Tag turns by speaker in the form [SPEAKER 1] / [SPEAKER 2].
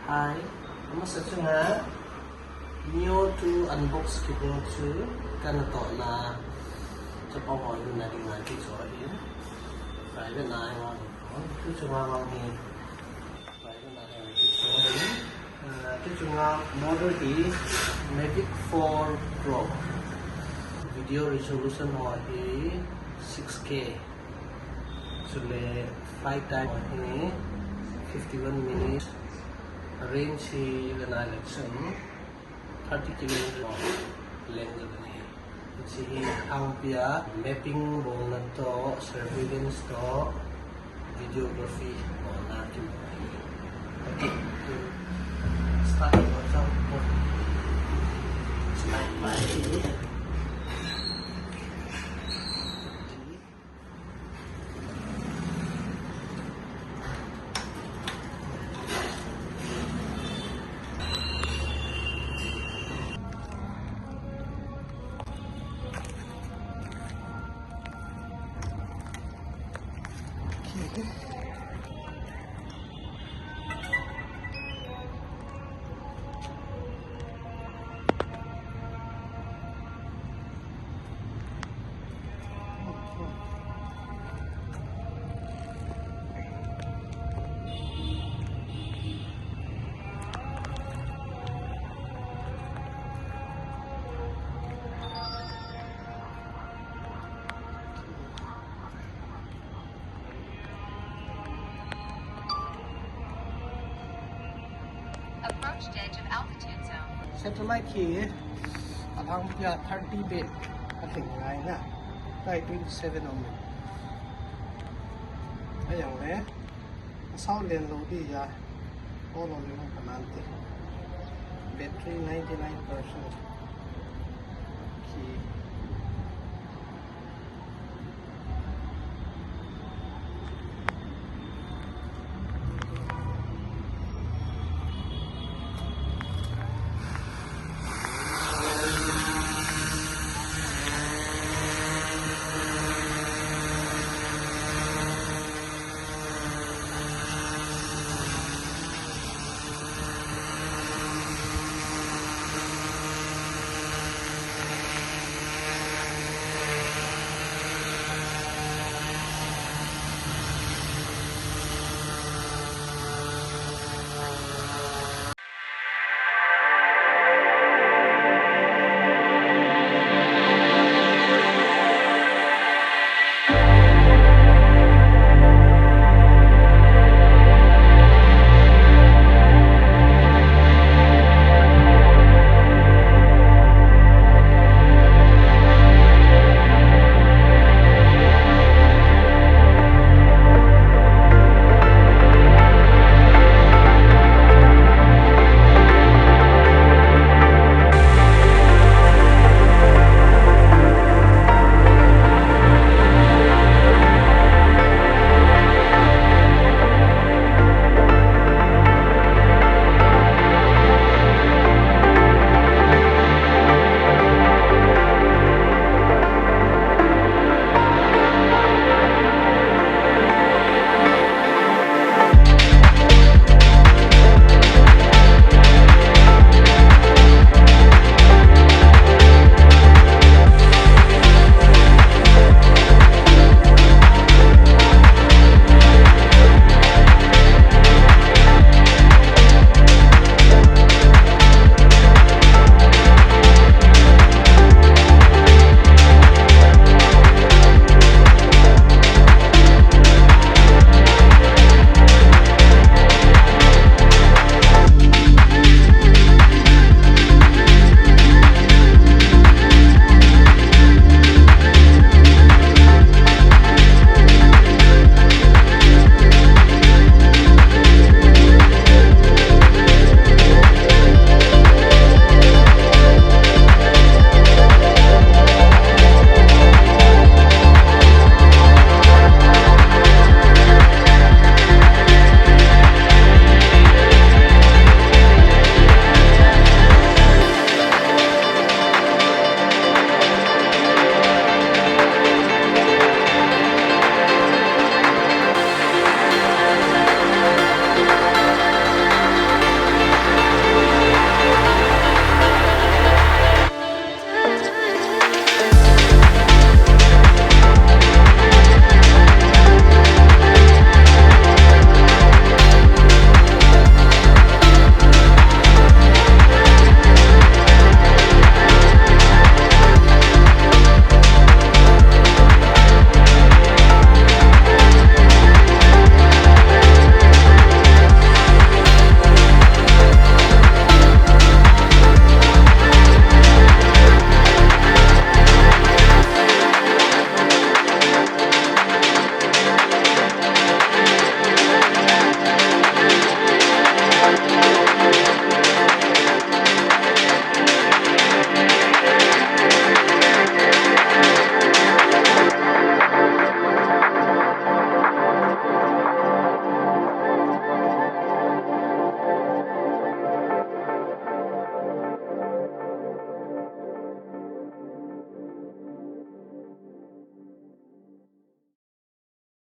[SPEAKER 1] Hi, I'm Sachunga. New to unbox keeping to Kanato na Japong or United States or here. Private 9 to Chunga ni Private 9 to Chunga model is Mavic 4 Pro. Video resolution or 6K. So le flight time or 51 minutes. Range is an election 30 km length of the it's Ampia mapping bonato surveillance to videography on okay start by
[SPEAKER 2] Approached edge of altitude zone.
[SPEAKER 1] Satellite key Ampia 30 bit I think right na 27 only ayang le sao len lo di ya all on yung kanante battery 99% key